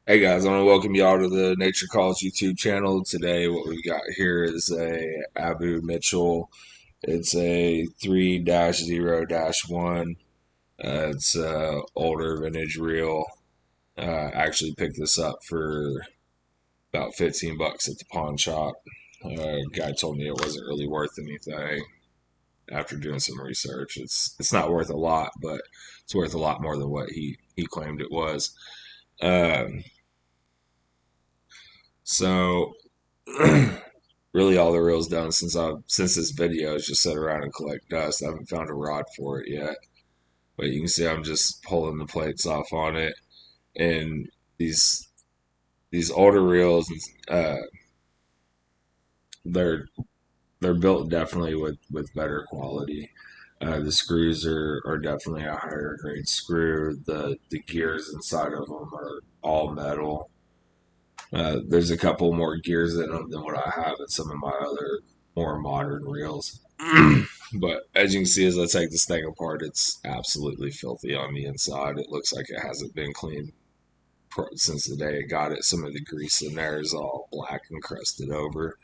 Hey guys, I want to welcome y'all to the Nature Calls YouTube channel. Today, what we got here is a Abu Mitchell. It's a 3-0-1. It's older vintage reel. Actually picked this up for about 15 bucks at the pawn shop. Guy told me it wasn't really worth anything. After doing some research, it's not worth a lot, but it's worth a lot more than what he claimed it was. Um, so really all the reel's done since this video is just sit around and collect dust. I haven't found a rod for it yet, but you can see I'm just pulling the plates off on it. And these these older reels, they're they're built definitely with better quality. The screws are definitely a higher grade screw. The gears inside of them are all metal. There's a couple more gears in them than what I have in some of my other more modern reels. But as you can see, as I take this thing apart, it's absolutely filthy on the inside. It looks like it hasn't been cleaned since the day I got it. Some of the grease in there is all black and crusted over.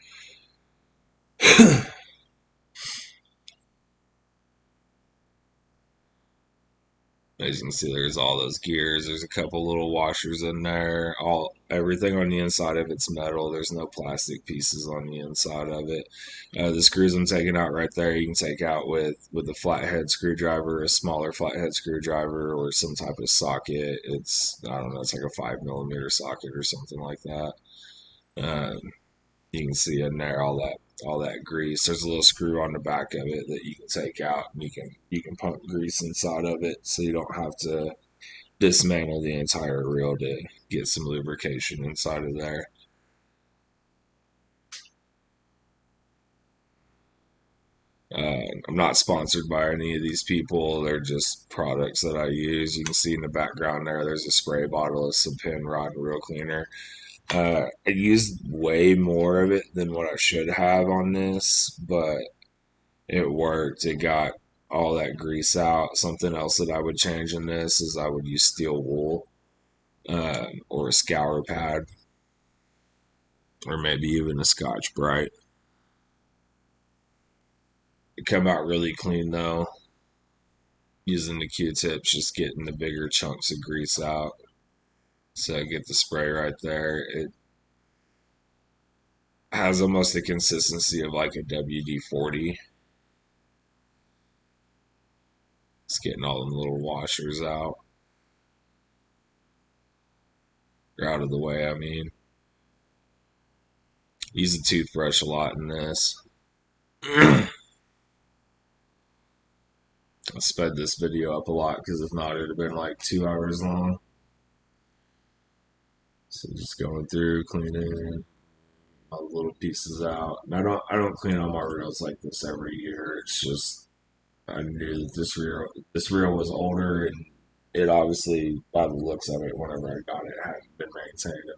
As you can see, there's all those gears. There's a couple little washers in there. Everything on the inside of it's metal. There's no plastic pieces on the inside of it. The screws I'm taking out right there, you can take out with a flathead screwdriver, a smaller flathead screwdriver, or some type of socket. I don't know, it's like a 5 millimeter socket or something like that. Um, you can see in there all that grease. There's a little screw on the back of it that you can take out, and you can pump grease inside of it, so you don't have to dismantle the entire reel to get some lubrication inside of there. I'm not sponsored by any of these people. They're just products that I use. You can see in the background there's a spray bottle of some pin rod reel cleaner. I used way more of it than what I should have on this, but it worked. It got all that grease out. Something else that I would change in this is I would use steel wool, or a scour pad, or maybe even a Scotch Brite. It come out really clean though. Using the Q-tips, just getting the bigger chunks of grease out. So I get the spray right there. It has almost the consistency of like a WD-40. It's getting all them little washers out. They're out of the way, I mean. Use a toothbrush a lot in this. I sped this video up a lot because if not, it'd have been like 2 hours long. So just going through, cleaning all the little pieces out. And I don't clean all my reels like this every year. It's just I knew that this reel was older, and it obviously, by the looks of it, whenever I got it, hadn't been maintained.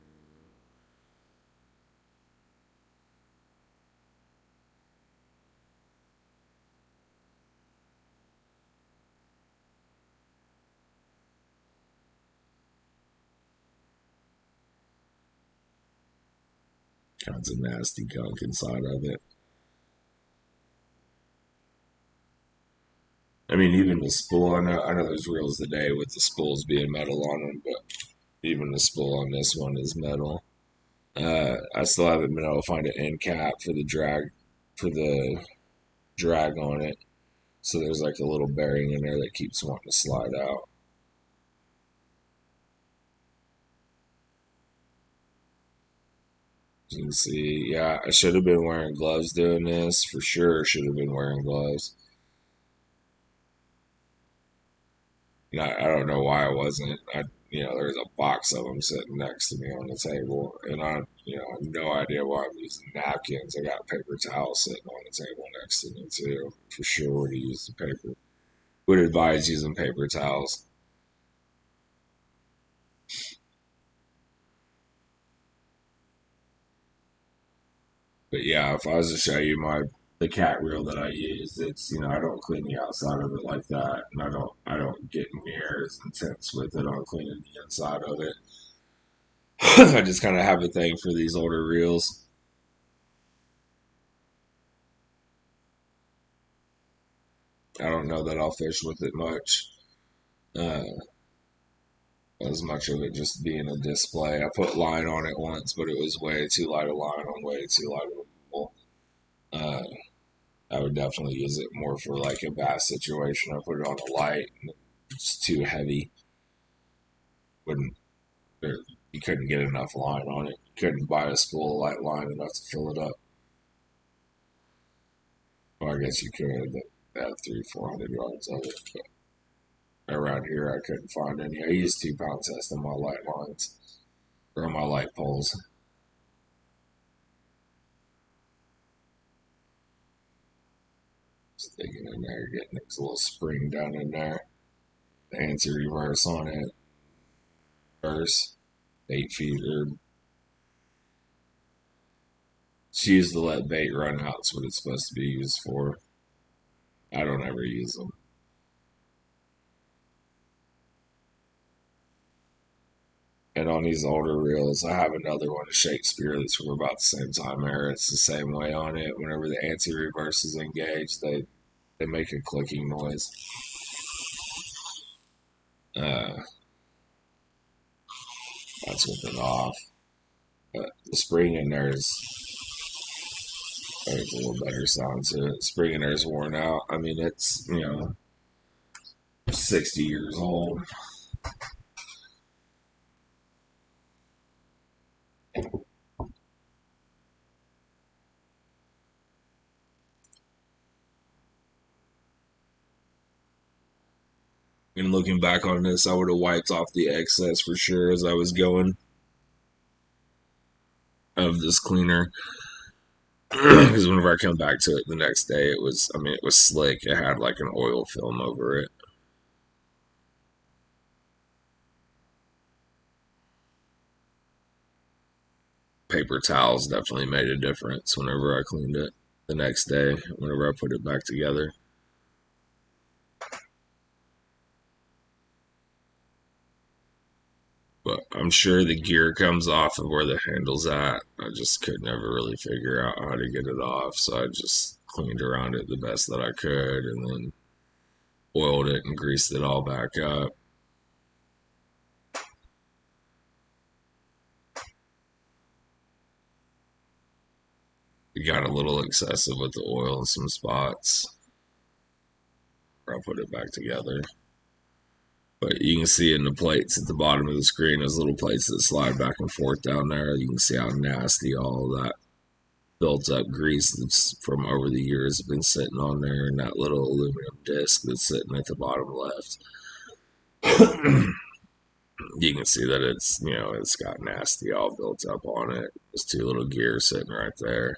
Kinds of nasty gunk inside of it. I mean, even the spool. I know there's reels today with the spools being metal on them, but even the spool on this one is metal. I still haven't been able to find an end cap for the drag on it. So there's like a little bearing in there that keeps wanting to slide out. You can see, yeah, I should have been wearing gloves doing this for sure. Should have been wearing gloves. I don't know why I wasn't. There's a box of them sitting next to me on the table, and I have no idea why I'm using napkins. I got paper towels sitting on the table next to me too. For sure, would have used the paper. Would advise using paper towels. But yeah, if I was to show you the cat reel that I use, it's I don't clean the outside of it like that, and I don't get near as intense with it on cleaning the inside of it. I just kind of have a thing for these older reels. I don't know that I'll fish with it much. Uh, as much of it just being a display. I put line on it once, but it was way too light a line on way too light of a pole. Uh, I would definitely use it more for like a bass situation. I put it on a light, and it's too heavy. Wouldn't you couldn't get enough line on it. You couldn't buy a spool of light line enough to fill it up. Well, I guess you could, but add 300-400 yards of it. But around here, I couldn't find any. I used 2 pound test on my light lines or on my light poles. Sticking in there, getting this little spring down in there. The anti-reverse on it. Reverse, 8 feet. Or it's used to let bait run out. That's what it's supposed to be used for. I don't ever use them. And on these older reels, I have another one, a Shakespeare, that's from about the same time era. It's the same way on it. Whenever the anti-reverse is engaged, they make a clicking noise. Uh, that's with it off. But the spring in there is there's a little better sound to it. Spring in there is worn out. I mean, it's 60 years old. And looking back on this, I would have wiped off the excess for sure as I was going of this cleaner. Because whenever I come back to it the next day, it was slick. It had like an oil film over it. Paper towels definitely made a difference whenever I cleaned it the next day, whenever I put it back together. But I'm sure the gear comes off of where the handle's at. I just could never really figure out how to get it off, so I just cleaned around it the best that I could and then oiled it and greased it all back up. It got a little excessive with the oil in some spots. I'll put it back together. But you can see in the plates at the bottom of the screen, those little plates that slide back and forth down there. You can see how nasty all that built up grease that's from over the years has been sitting on there, and that little aluminum disc that's sitting at the bottom left. You can see that it's got nasty all built up on it. There's 2 little gears sitting right there.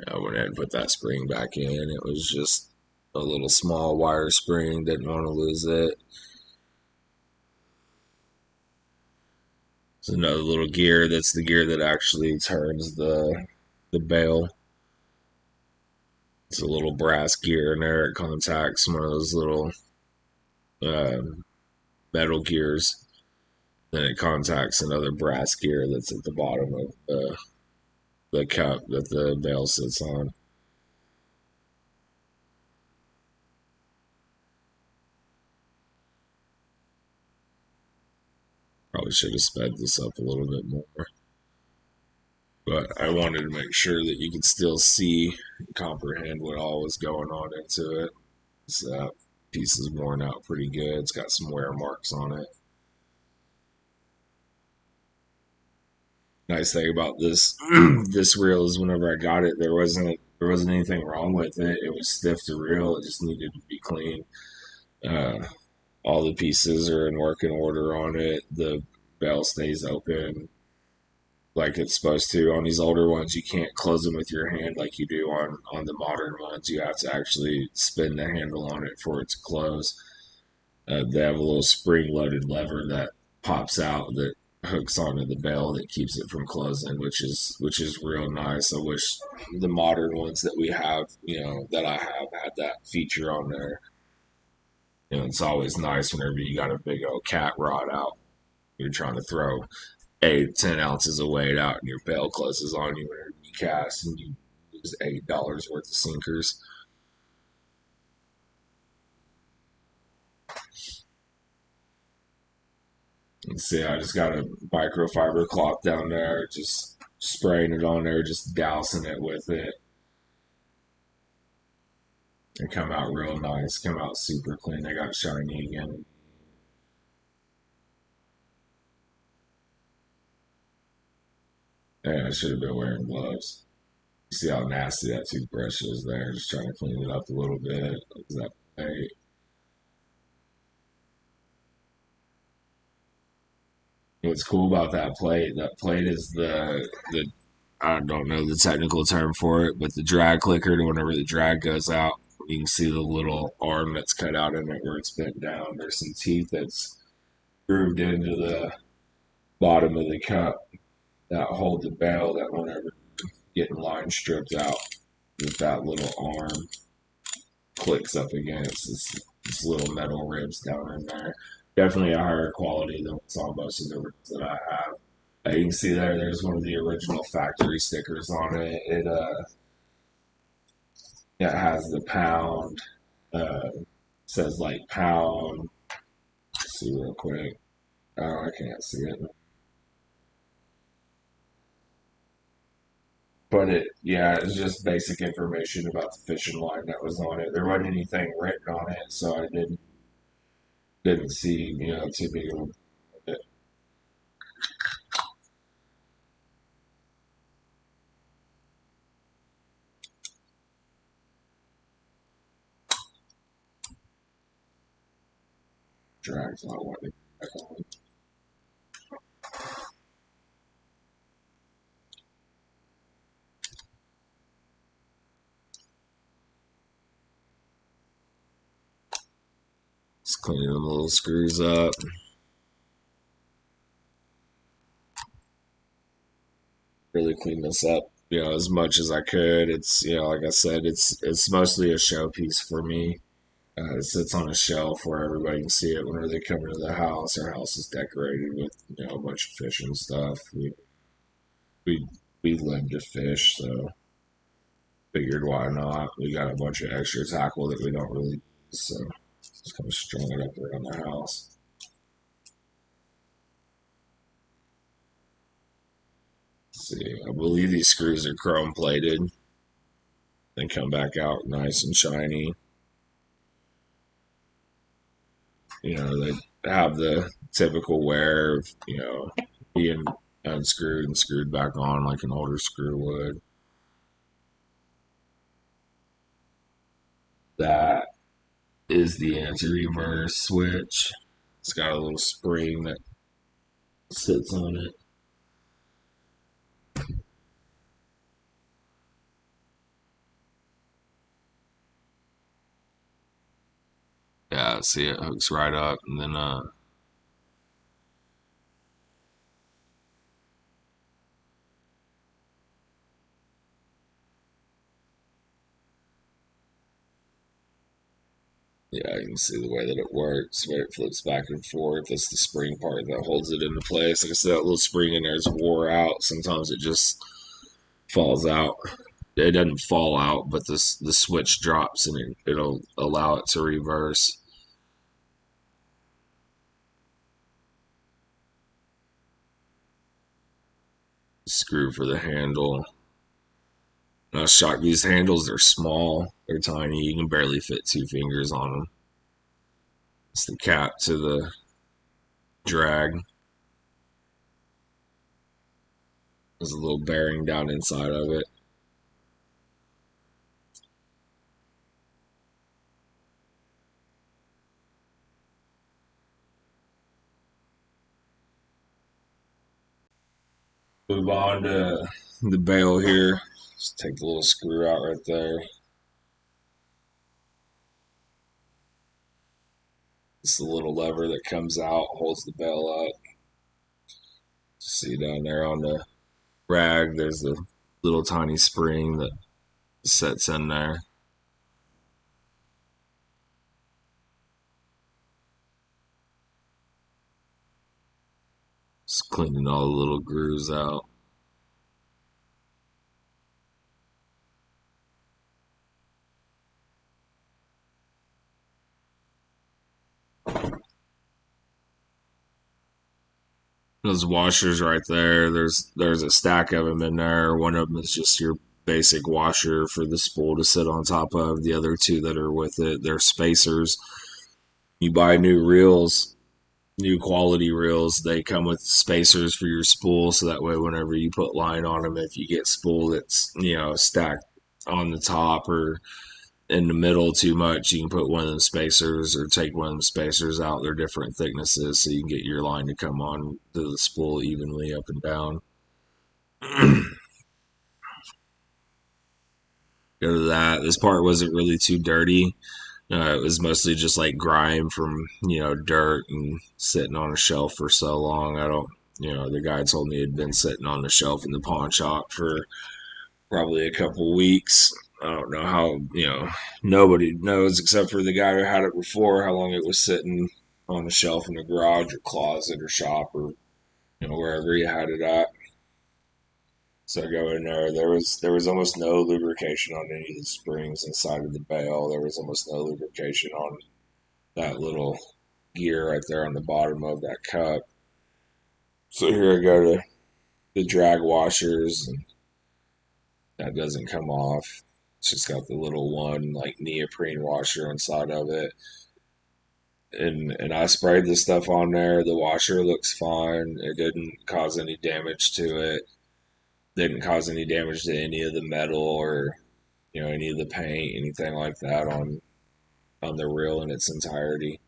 I went ahead and put that spring back in. It was just a little small wire spring. Didn't want to lose it. It's another little gear. That's the gear that actually turns the bail. It's a little brass gear in there. It contacts one of those little um, metal gears. Then it contacts another brass gear that's at the bottom of the cup that the bail sits on. Probably should have sped this up a little bit more. But I wanted to make sure that you could still see and comprehend what all was going on into it. This piece is worn out pretty good. It's got some wear marks on it. Nice thing about this this reel is whenever I got it, there wasn't anything wrong with it. It was stiff to reel. It just needed to be clean. Uh, all the pieces are in working order on it. The bell stays open like it's supposed to. On these older ones, you can't close them with your hand like you do on the modern ones. You have to actually spin the handle on it for it to close. They have a little spring-loaded lever that pops out that hooks onto the bell that keeps it from closing, which is real nice. I wish the modern ones that we have, that I have had that feature on there. It's always nice whenever you got a big old cat rod out. You're trying to throw 8, 10 ounces of weight out, and your bell closes on you whenever you cast, and you lose $8 worth of sinkers. And see, I just got a microfiber cloth down there, just spraying it on there, just dousing it with it. It come out real nice, come out super clean. They got shiny again. Yeah, I should have been wearing gloves. You see how nasty that toothbrush is there? Just trying to clean it up a little bit. Is that hey, what's cool about that plate? That plate is the I don't know the technical term for it, but the drag clicker to whenever the drag goes out, you can see the little arm that's cut out in it where it's bent down. There's some teeth that's grooved into the bottom of the cup that hold the bell that whenever getting line stripped out with that little arm clicks up against this little metal ribs down in there. Definitely a higher quality than what's on most of the ribs that I have. You can see there's one of the original factory stickers on it. It has the pound, says like pound. Let's see real quick. Oh, I can't see it. But yeah, it's just basic information about the fishing line that was on it. There wasn't anything written on it, so I didn't see, too big of a drag, so I wanted back on. Just cleaning them little screws up. Really clean this up, as much as I could. It's, like I said, it's mostly a showpiece for me. It sits on a shelf where everybody can see it whenever they come into the house. Our house is decorated with, a bunch of fish and stuff. We we live to fish, so figured why not. We got a bunch of extra tackle that we don't really use, so just kind of strung it up around the house. Let's see, I believe these screws are chrome plated. They come back out nice and shiny. They have the typical wear of, being unscrewed and screwed back on like an older screw would. That is the anti-reverse switch. It's got a little spring that sits on it. Yeah, see it hooks right up, and then yeah, you can see the way that it works, where it flips back and forth. That's the spring part that holds it into place. Like I said, that little spring in there is wore out. Sometimes it just falls out. It doesn't fall out, but the switch drops and it'll allow it to reverse. Screw for the handle. I was shocked. These handles, they're small, they're tiny. You can barely fit 2 fingers on them. It's the cap to the drag. There's a little bearing down inside of it. Move on to the bail here. Just take the little screw out right there. It's the little lever that comes out, holds the bail up. See down there on the rag, there's the little tiny spring that sets in there. Just cleaning all the little grooves out. Those washers right there, there's a stack of them in there. One of them is just your basic washer for the spool to sit on top of. The other two that are with it, they're spacers. You buy new reels, new quality reels, they come with spacers for your spool, so that way whenever you put line on them, if you get spool that's stacked on the top or in the middle too much, you can put one of them spacers or take one of them spacers out. They're different thicknesses, so you can get your line to come on to the spool evenly up and down. Go to that. This part wasn't really too dirty. It was mostly just like grime from dirt and sitting on a shelf for so long. I don't, the guy told me it had been sitting on the shelf in the pawn shop for probably a couple weeks. I don't know how, nobody knows except for the guy who had it before how long it was sitting on a shelf in the garage or closet or shop or wherever he had it at. So I go in there. There was almost no lubrication on any of the springs inside of the bale. There was almost no lubrication on that little gear right there on the bottom of that cup. So here I go to the drag washers, and that doesn't come off. It's just got the little one like neoprene washer inside of it. And I sprayed the stuff on there. The washer looks fine. It didn't cause any damage to it. Didn't cause any damage to any of the metal or any of the paint, anything like that on the reel in its entirety.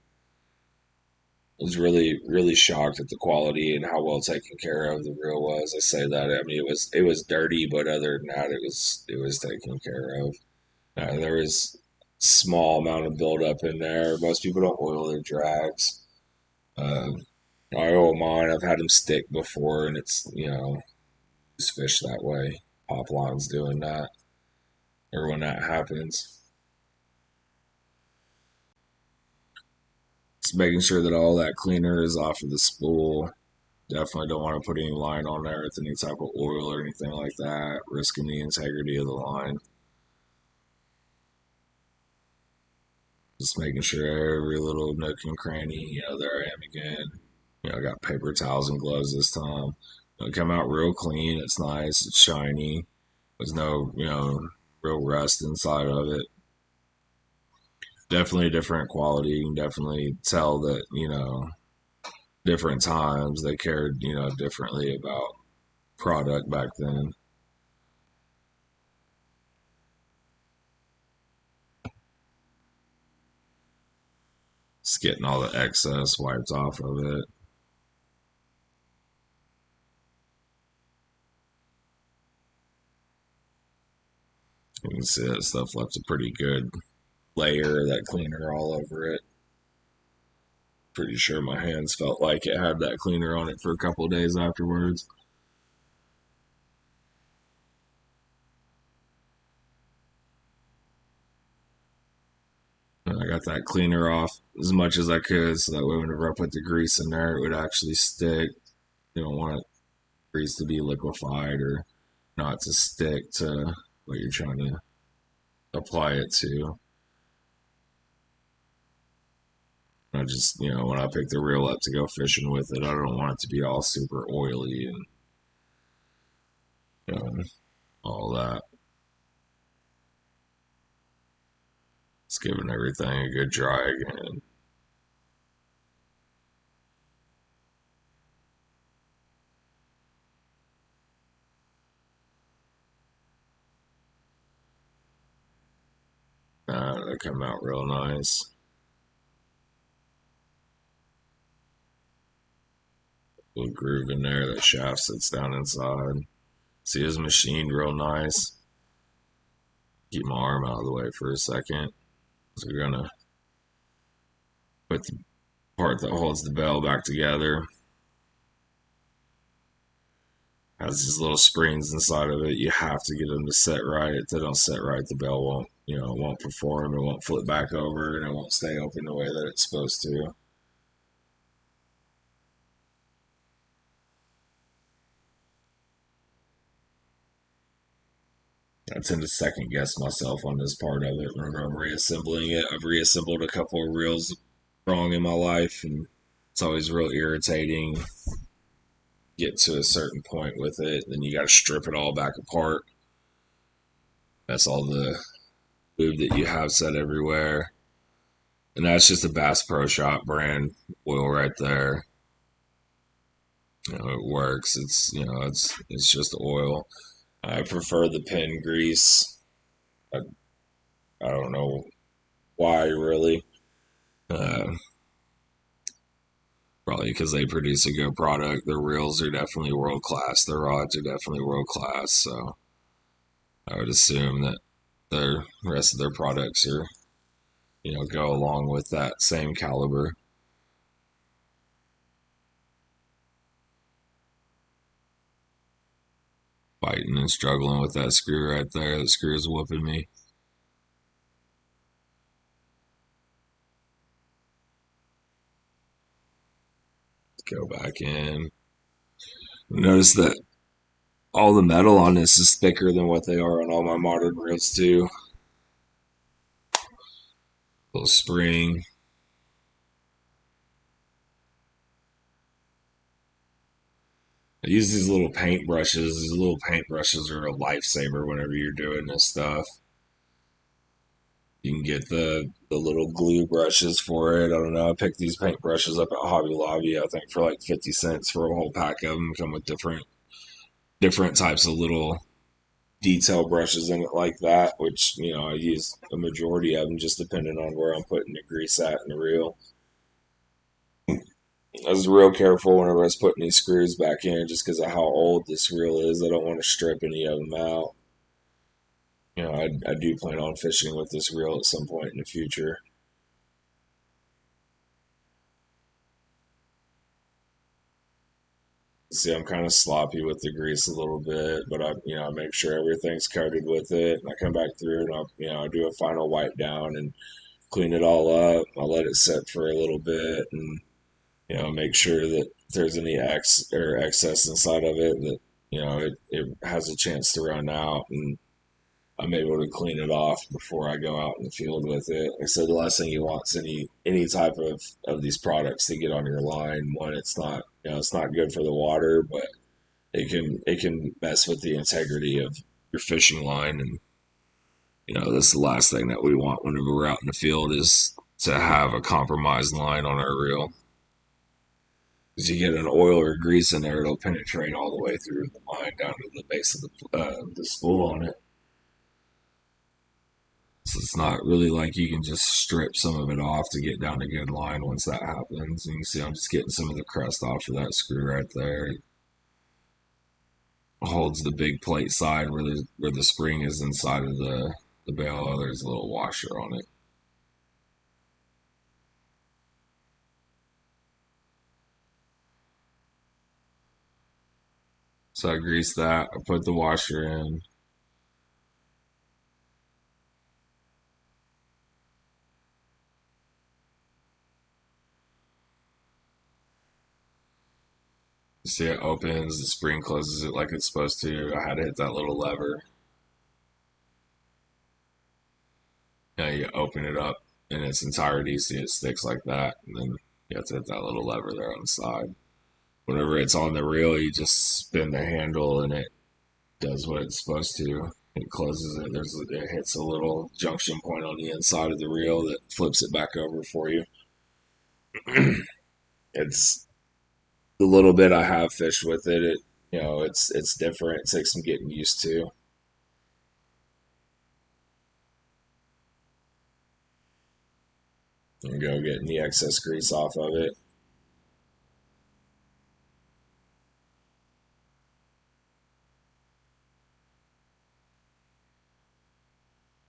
I was really shocked at the quality and how well taken care of the reel was. I say that. I mean, it was dirty, but other than that, it was taken care of. There was small amount of buildup in there. Most people don't oil their drags. Uh, I oil mine. I've had them stick before, and it's just fish that way. Pop lines doing that, or when that happens, just making sure that all that cleaner is off of the spool. Definitely don't want to put any line on there with any type of oil or anything like that, risking the integrity of the line. Just making sure every little nook and cranny, there I am again. I got paper towels and gloves this time. It come out real clean. It's nice. It's shiny. There's no, real rust inside of it. Definitely a different quality. You can definitely tell that, different times they cared, differently about product back then. Just getting all the excess wiped off of it. You can see that stuff left a pretty good layer of that cleaner all over it. Pretty sure my hands felt like it had that cleaner on it for a couple of days afterwards. And I got that cleaner off as much as I could so that way whenever I put the grease in there, it would actually stick. You don't want grease to be liquefied or not to stick to what you're trying to apply it to. I just, when I pick the reel up to go fishing with it, I don't want it to be all super oily and all that. It's giving everything a good dry again. That come out real nice. Little groove in there, that shaft sits down inside. See, his machined real nice. Keep my arm out of the way for a second. So we're gonna put the part that holds the bell back together. Has these little springs inside of it. You have to get them to set right. If they don't set right, the bell won't, it won't perform. It won't flip back over, and it won't stay open the way that it's supposed to. I tend to second guess myself on this part of it whenever I'm reassembling it. I've reassembled a couple of reels wrong in my life, and it's always real irritating. Get to a certain point with it, then you got to strip it all back apart. That's all the lube that you have set everywhere. And that's just a Bass Pro Shop brand oil right there. It works. It's just oil. I prefer the pin grease. I, I don't know why really. Uh, Probably because they produce a good product. Their reels are definitely world class. Their rods are definitely world class. So I would assume that the rest of their products are, go along with that same caliber. Fighting and struggling with that screw right there. That screw is whooping me. Go back in. Notice that all the metal on this is thicker than what they are on all my modern reels too. Little spring. I use these little paint brushes. These little paint brushes are a lifesaver whenever you're doing this stuff. You can get the little glue brushes for it. I don't know. I picked these paint brushes up at Hobby Lobby. I think for like 50 cents for a whole pack of them. Come with different types of little detail brushes in it like that. Which I use a majority of them just depending on where I'm putting the grease at in the reel. I was real careful whenever I was putting these screws back in, just because of how old this reel is. I don't want to strip any of them out. I do plan on fishing with this reel at some point in the future. See, I'm kind of sloppy with the grease a little bit, but I make sure everything's coated with it, and I come back through and I do a final wipe down and clean it all up. I let it set for a little bit, and make sure that if there's any excess inside of it, that it has a chance to run out, and I'm able to clean it off before I go out in the field with it. Like I said, the last thing you want is any type of these products to get on your line. One, it's not good for the water, but it can mess with the integrity of your fishing line, and that's the last thing that we want whenever we're out in the field is to have a compromised line on our reel. Because you get an oil or grease in there, it'll penetrate all the way through the line down to the base of the spool on it. So it's not really like you can just strip some of it off to get down a good line once that happens. And you can see I'm just getting some of the crust off of that screw right there. It holds the big plate side where the spring is inside of the bail. Oh, there's a little washer on it. So I greased that. I put the washer in. You see it opens, the spring closes it like it's supposed to. I had to hit that little lever. You open it up in its entirety, see it sticks like that, and then you have to hit that little lever there on the side. Whenever it's on the reel, you just spin the handle and it does what it's supposed to. It closes it. It hits a little junction point on the inside of the reel that flips it back over for you. It's the little bit I have fished with it. It's different. It takes some getting used to. And go getting the excess grease off of it.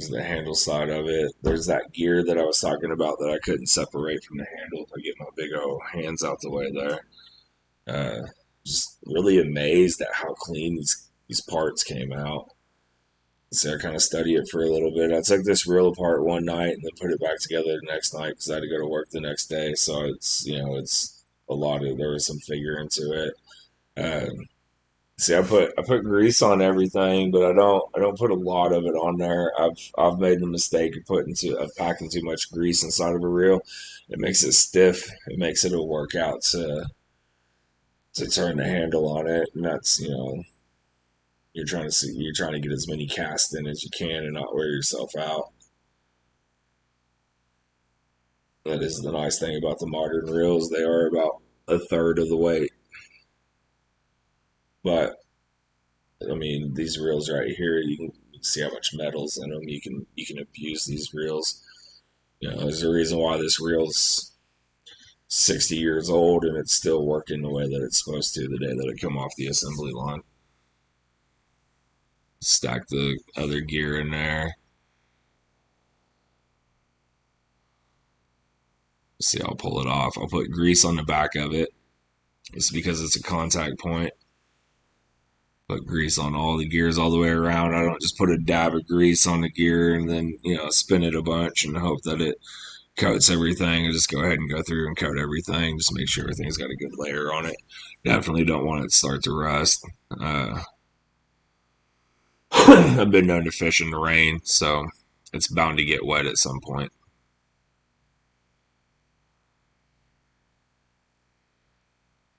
The handle side of it. There's that gear that I was talking about that I couldn't separate from the handle if I get my big old hands out the way there. Just really amazed at how clean these parts came out. So I kind of studied it for a little bit. I took this reel apart one night and then put it back together the next night because I had to go to work the next day. So it's a lot of there was some figure into it. See, I put grease on everything, but I don't put a lot of it on there. I've made the mistake of packing too much grease inside of a reel. It makes it stiff. It makes it a workout to turn the handle on it, and that's you're trying to get as many casts in as you can and not wear yourself out. That is the nice thing about the modern reels. They are about a third of the weight. But I mean, these reels right here, you can see how much metal's in them. You can abuse these reels. There's a reason why this reel's 60 years old and it's still working the way that it's supposed to the day that it come off the assembly line. Stack the other gear in there. See, I'll pull it off. I'll put grease on the back of it. It's because it's a contact point. Put grease on all the gears all the way around. I don't just put a dab of grease on the gear and then, spin it a bunch and hope that it coats everything. I just go ahead and go through and coat everything. Just make sure everything's got a good layer on it. Definitely don't want it to start to rust. I've been known to fish in the rain, so it's bound to get wet at some point.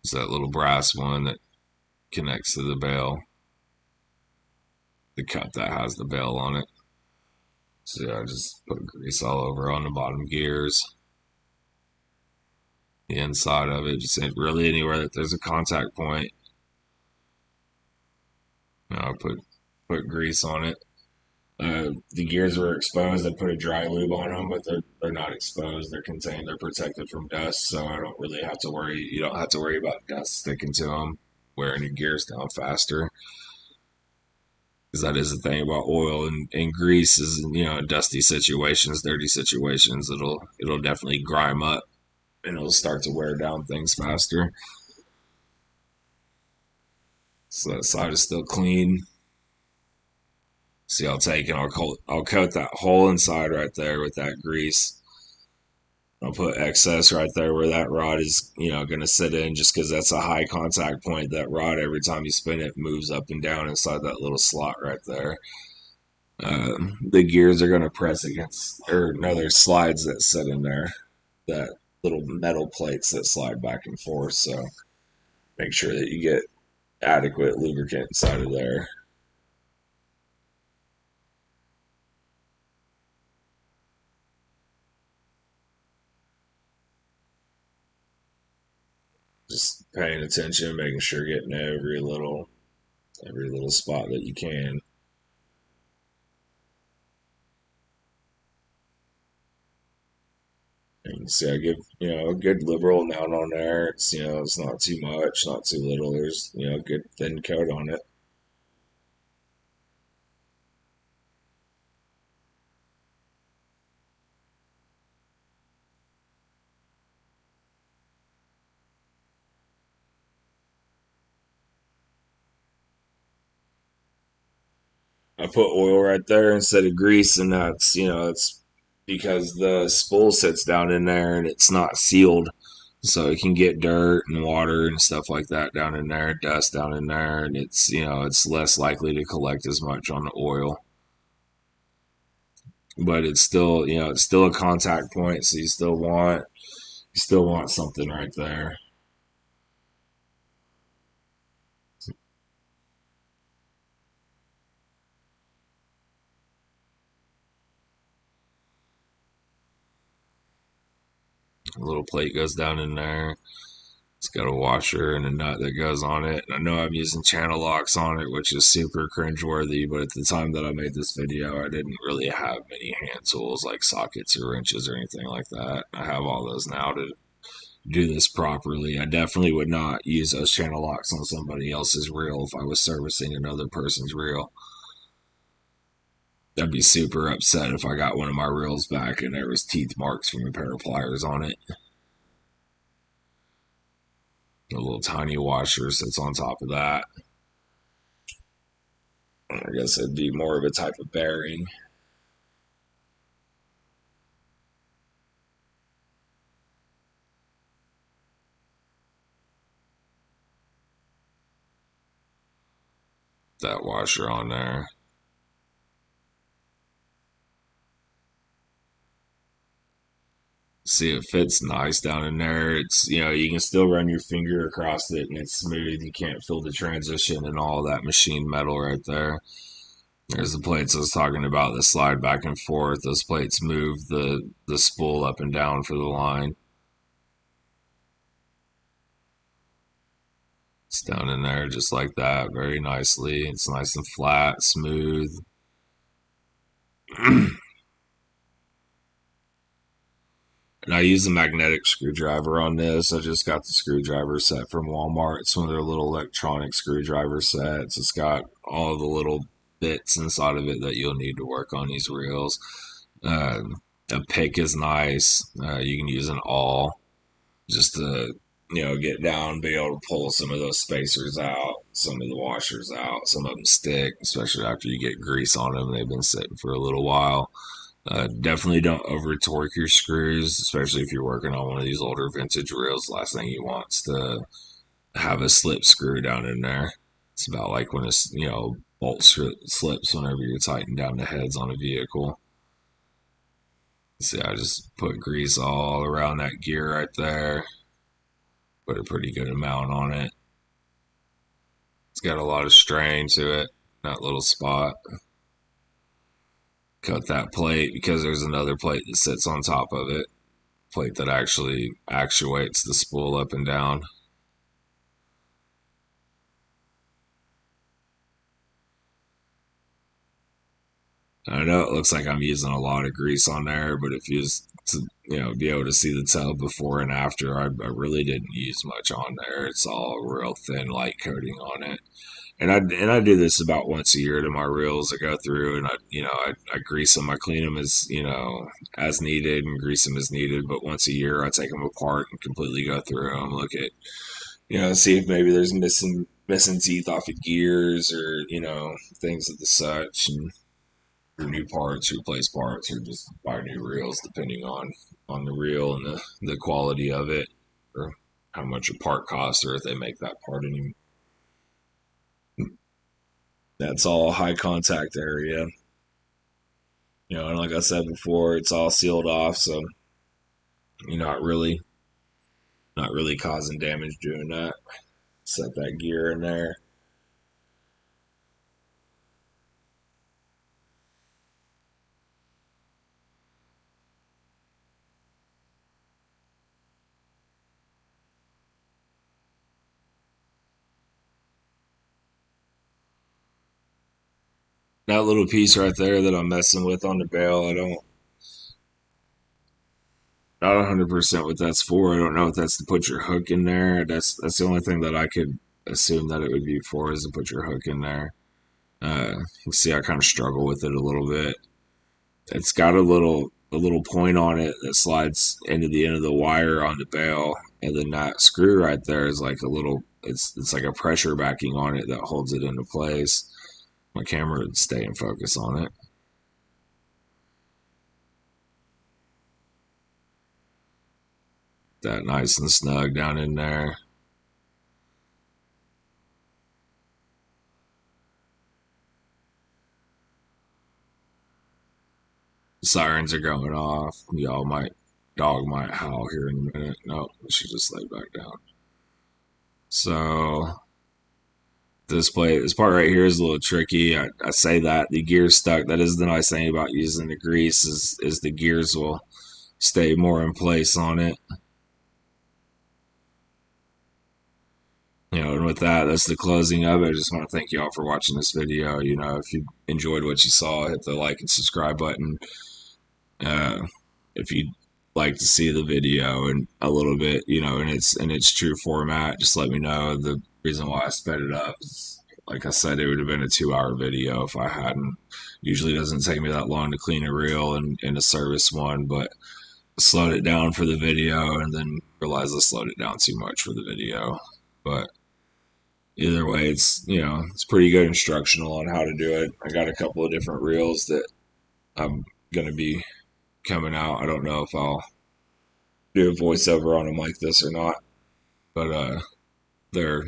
It's that little brass one that connects to the bail. The cup that has the bail on it. So yeah, I just put grease all over on the bottom gears, the inside of it, just really anywhere that there's a contact point. I put grease on it. The gears were exposed. I put a dry lube on them, but they're not exposed. They're contained. They're protected from dust, so I don't really have to worry. You don't have to worry about dust sticking to them, wearing your gears down faster. Because that is the thing about oil and grease is in dusty situations, dirty situations, it'll definitely grime up and it'll start to wear down things faster. So that side is still clean. See, I'll coat that hole inside right there with that grease. I'll put excess right there where that rod is, going to sit in just because that's a high contact point. That rod, every time you spin it, moves up and down inside that little slot right there. The gears are going to press against, or no, there's slides that sit in there, that little metal plates that slide back and forth. So make sure that you get adequate lubricant inside of there. Just paying attention, making sure you're getting every little spot that you can. And see, I give a good liberal amount on there. It's not too much, not too little. There's a good thin coat on it. I put oil right there instead of grease, and that's it's because the spool sits down in there and it's not sealed, so it can get dirt and water and stuff like that down in there, dust down in there, and it's less likely to collect as much on the oil. But it's still a contact point, so you still want something right there. A little plate goes down in there. It's got a washer and a nut that goes on it. And I know I'm using channel locks on it, which is super cringeworthy, but at the time that I made this video, I didn't really have many hand tools like sockets or wrenches or anything like that. I have all those now to do this properly. I definitely would not use those channel locks on somebody else's reel if I was servicing another person's reel. I'd be super upset if I got one of my reels back and there was teeth marks from a pair of pliers on it. A little tiny washer sits on top of that. I guess it'd be more of a type of bearing. That washer on there. See, it fits nice down in there. It's, you can still run your finger across it and it's smooth. You can't feel the transition and all that machined metal right there. There's the plates I was talking about that slide back and forth. Those plates move the spool up and down for the line. It's down in there just like that, very nicely. It's nice and flat, smooth. And I use a magnetic screwdriver on this. I just got the screwdriver set from Walmart. It's one of their little electronic screwdriver sets. It's got all the little bits inside of it that you'll need to work on these reels. Uh, a pick is nice. You can use an awl just to get down, be able to pull some of those spacers out, some of the washers out. Some of them stick, especially after you get grease on them. They've been sitting for a little while. Definitely don't over torque your screws, especially if you're working on one of these older vintage reels. Last thing you want is to have a slip screw down in there. It's about like when a bolt slips whenever you're tightening down the heads on a vehicle. See, I just put grease all around that gear right there. Put a pretty good amount on it. It's got a lot of strain to it, that little spot. Cut that plate because there's another plate that sits on top of it. Plate that actually actuates the spool up and down. I know it looks like I'm using a lot of grease on there, but if you was to be able to see the tub before and after, I really didn't use much on there. It's all real thin light coating on it. And I do this about once a year to my reels. I go through and I grease them. I clean them as needed and grease them as needed. But once a year, I take them apart and completely go through them. Look at see if maybe there's missing teeth off of gears or things of the such, and for new parts, replace parts, or just buy new reels depending on the reel and the quality of it, or how much a part costs, or if they make that part anymore. That's all high contact area. And like I said before, it's all sealed off, so you're not really causing damage doing that. Set that gear in there. That little piece right there that I'm messing with on the bail, I don't not 100% what that's for. I don't know if that's to put your hook in there. That's the only thing that I could assume that it would be for, is to put your hook in there. You see, I kind of struggle with it a little bit. It's got a little point on it that slides into the end of the wire on the bail, and then that screw right there is like a little. It's like a pressure backing on it that holds it into place. My camera would stay in focus on it. That nice and snug down in there. Sirens are going off. Dog might howl here in a minute. No, we should just lay back down. So this part right here is a little tricky. I say that the gear's stuck. That is the nice thing about using the grease, is the gears will stay more in place on it. And with that, that's the closing of it. I just want to thank you all for watching this video. If you enjoyed what you saw, hit the like and subscribe button. Uh, if you'd like to see the video and a little bit, in its true format, just let me know. The reason why I sped it up is, like I said, it would have been a 2-hour video if I hadn't. Usually doesn't take me that long to clean a reel and a service one, but slowed it down for the video and then realized I slowed it down too much for the video. But either way, it's pretty good instructional on how to do it. I got a couple of different reels that I'm gonna be coming out. I don't know if I'll do a voiceover on them like this or not, but they're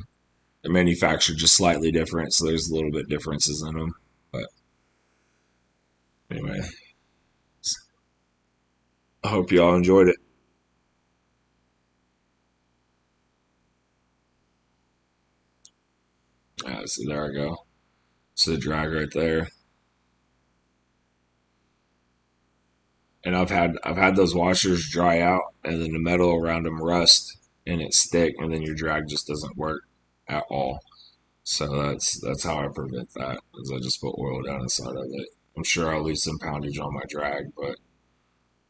manufactured just slightly different, so there's a little bit differences in them. But anyway, I hope y'all enjoyed it. So there I go. So the drag right there, and I've had those washers dry out, and then the metal around them rust and it stick, and then your drag just doesn't work at all. So that's how I prevent that. Is I just put oil down inside of it. I'm sure I'll lose some poundage on my drag, but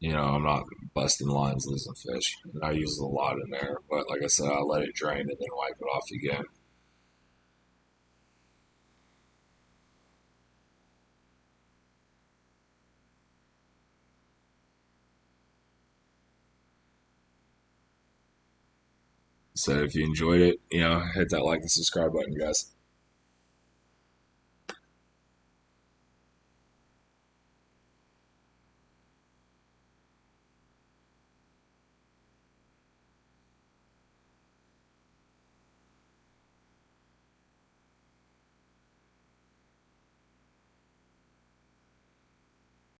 I'm not busting lines losing fish. And I use a lot in there, but like I said, I let it drain and then wipe it off again. So if you enjoyed it, hit that like and subscribe button, guys.